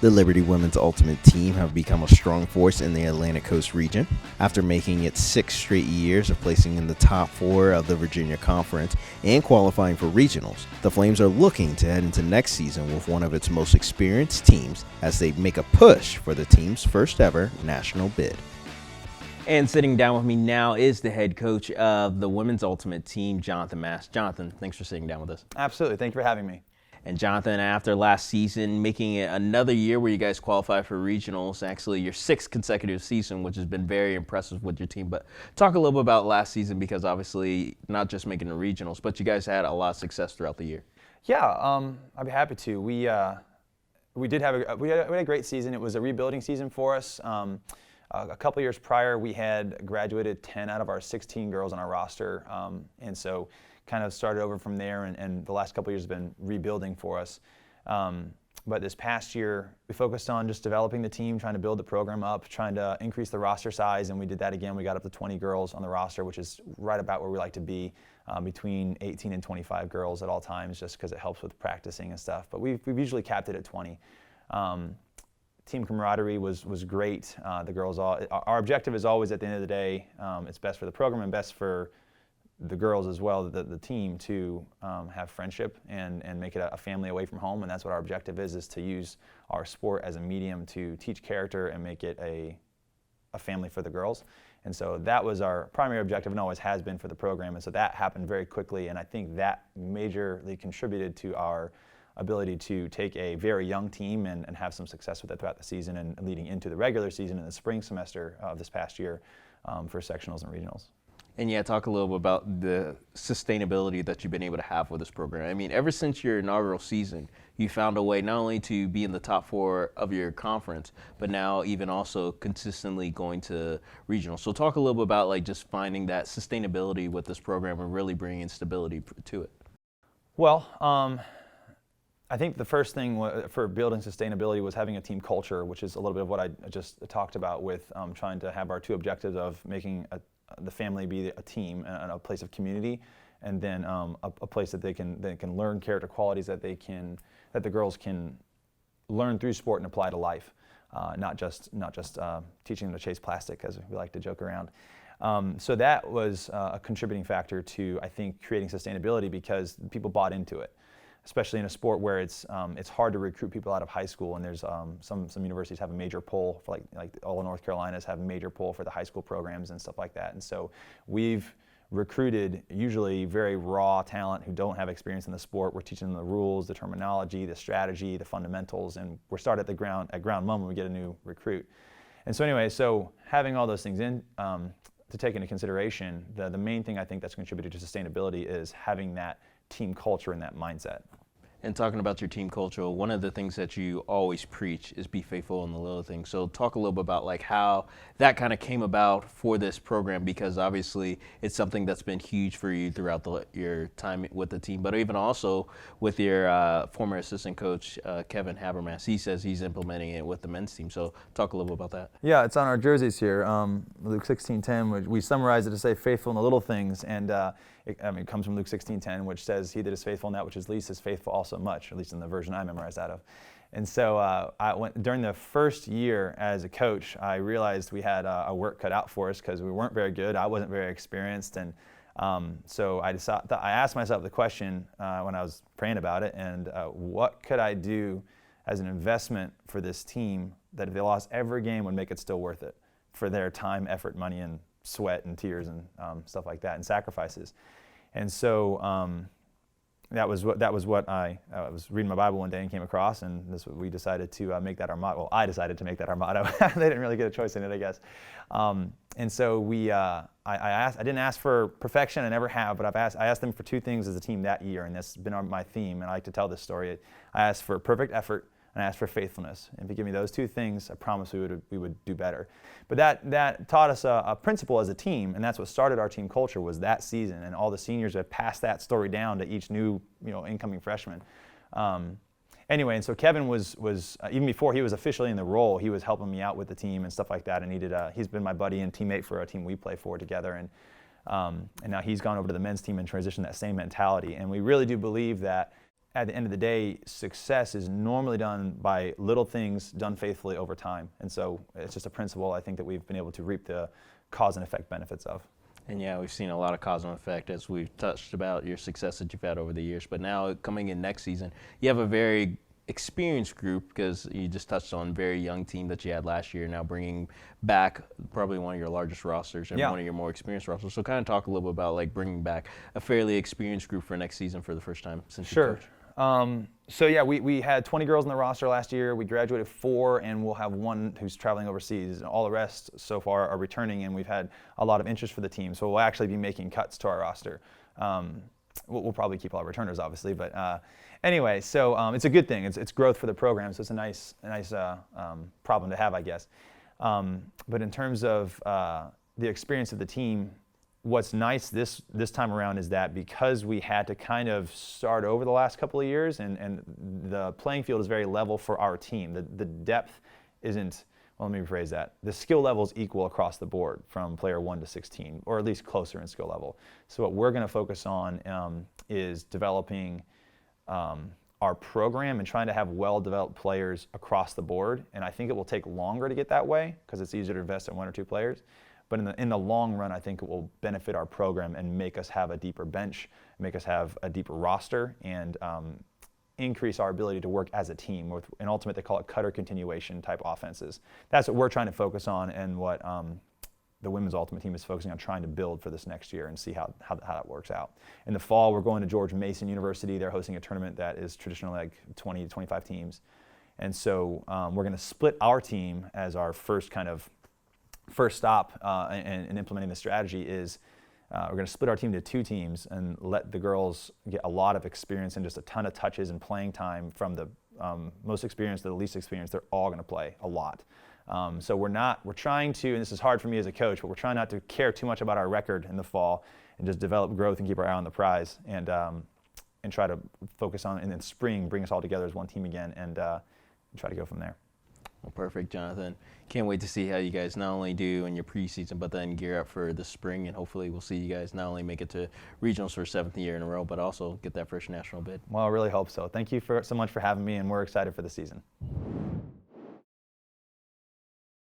The Liberty Women's Ultimate Team have become a strong force in the Atlantic Coast region. After making it 6 straight years of placing in the top 4 of the Virginia Conference and qualifying for regionals, the Flames are looking to head into next season with one of its most experienced teams as they make a push for the team's first ever national bid. And sitting down with me now is the head coach of the Women's Ultimate Team, Jonathan Mast. Jonathan, thanks for sitting down with us. Absolutely. Thank you for having me. And Jonathan, after last season, making it another year where you guys qualify for regionals, actually your 6th consecutive season, which has been very impressive with your team. But talk a little bit about last season, because obviously not just making the regionals, but you guys had a lot of success throughout the year. Yeah, I'd be happy to. We had a great season. It was a rebuilding season for us. A couple years prior, we had graduated 10 out of our 16 girls on our roster, and so kind of started over from there, and the last couple of years have been rebuilding for us. But this past year, we focused on just developing the team, trying to build the program up, trying to increase the roster size, and we did that again. We got up to 20 girls on the roster, which is right about where we like to be, between 18 and 25 girls at all times, just because it helps with practicing and stuff. But we've usually capped it at 20. Team camaraderie was great. The girls our objective is always, at the end of the day, it's best for the program and best for the girls as well, the team, to have friendship and make it a family away from home. And that's what our objective is to use our sport as a medium to teach character and make it a family for the girls. And so that was our primary objective and always has been for the program. And so that happened very quickly, and I think that majorly contributed to our ability to take a very young team and have some success with it throughout the season and leading into the regular season in the spring semester of this past year for sectionals and regionals. And yeah, talk a little bit about the sustainability that you've been able to have with this program. I mean, ever since your inaugural season, you found a way not only to be in the top 4 of your conference, but now even also consistently going to regional. So talk a little bit about like just finding that sustainability with this program and really bringing stability to it. Well, I think the first thing for building sustainability was having a team culture, which is a little bit of what I just talked about with trying to have our 2 objectives of making the family be a team and a place of community, and then a place that they can learn character qualities that the girls can learn through sport and apply to life, not just teaching them to chase plastic, as we like to joke around. So that was a contributing factor to, I think, creating sustainability, because people bought into it, especially in a sport where it's hard to recruit people out of high school, and there's some universities have a major pull, for like all of North Carolina's have a major pull for the high school programs and stuff like that. And so we've recruited usually very raw talent who don't have experience in the sport. We're teaching them the rules, the terminology, the strategy, the fundamentals, and we're starting at ground one when we get a new recruit. And so anyway, so having all those things in to take into consideration, the main thing I think that's contributed to sustainability is having that team culture and that mindset. And talking about your team culture, one of the things that you always preach is be faithful in the little things. So talk a little bit about like how that kind of came about for this program, because obviously it's something that's been huge for you throughout your time with the team, but even also with your former assistant coach, Kevin Habermas. He says he's implementing it with the men's team. So talk a little bit about that. Yeah, it's on our jerseys here. Luke 16:10, we summarize it to say faithful in the little things, and it comes from Luke 16:10, which says, "He that is faithful in that which is least is faithful also much," at least in the version I memorized out of. And so during the first year as a coach, I realized we had a work cut out for us because we weren't very good. I wasn't very experienced, and so I asked myself the question when I was praying about it, and what could I do as an investment for this team that if they lost every game would make it still worth it for their time, effort, money, and sweat and tears and stuff like that, and sacrifices. And so that was what I was reading my Bible one day and came across, and we decided to make that our motto. Well, I decided to make that our motto. They didn't really get a choice in it, I guess. And so I didn't ask for perfection, I never have, but I asked them for 2 things as a team that year, and that's been my theme, and I like to tell this story. I asked for perfect effort, and I asked for faithfulness. And if you give me those 2 things, I promise we would do better. But that taught us a principle as a team, and that's what started our team culture, was that season, and all the seniors have passed that story down to each new incoming freshman. Anyway, and so Kevin was even before he was officially in the role, he was helping me out with the team and stuff like that, and he's been my buddy and teammate for a team we play for together, and now he's gone over to the men's team and transitioned that same mentality. And we really do believe that at the end of the day, success is normally done by little things done faithfully over time. And so it's just a principle I think that we've been able to reap the cause and effect benefits of. And yeah, we've seen a lot of cause and effect as we've touched about your success that you've had over the years. But now coming in next season, you have a very experienced group, because you just touched on a very young team that you had last year, now bringing back probably one of your largest rosters and one of your more experienced rosters. So kind of talk a little bit about like bringing back a fairly experienced group for next season for the first time since you coached. So yeah, we had 20 girls in the roster last year. We graduated 4, and we'll have 1 who's traveling overseas. All the rest so far are returning, and we've had a lot of interest for the team. So we'll actually be making cuts to our roster. We'll probably keep all our returners, obviously, but anyway, so it's a good thing. It's growth for the program, so it's a nice problem to have, I guess. But in terms of the experience of the team, what's nice this time around is that because we had to kind of start over the last couple of years, and the playing field is very level for our team. The depth isn't, well, let me rephrase that. The skill level is equal across the board from player 1 to 16, or at least closer in skill level. So what we're going to focus on is developing our program and trying to have well-developed players across the board. And I think it will take longer to get that way because it's easier to invest in 1 or 2 players. But in the long run, I think it will benefit our program and make us have a deeper bench, make us have a deeper roster, and increase our ability to work as a team. With an ultimate, they call it cutter continuation type offenses. That's what we're trying to focus on, and what the women's ultimate team is focusing on trying to build for this next year, and see how that works out. In the fall, we're going to George Mason University. They're hosting a tournament that is traditionally like 20 to 25 teams. And so we're going to split our team as our first stop in implementing the strategy is we're going to split our team to 2 teams and let the girls get a lot of experience and just a ton of touches and playing time from the most experienced to the least experienced. They're all going to play a lot. So we're trying to, and this is hard for me as a coach, but we're trying not to care too much about our record in the fall and just develop growth and keep our eye on the prize, and try to focus on, and in spring, bring us all together as one team again, and try to go from there. Well, perfect, Jonathan. Can't wait to see how you guys not only do in your preseason, but then gear up for the spring, and hopefully we'll see you guys not only make it to regionals for a 7th year in a row, but also get that first national bid. Well, I really hope so. Thank you so much for having me, and we're excited for the season.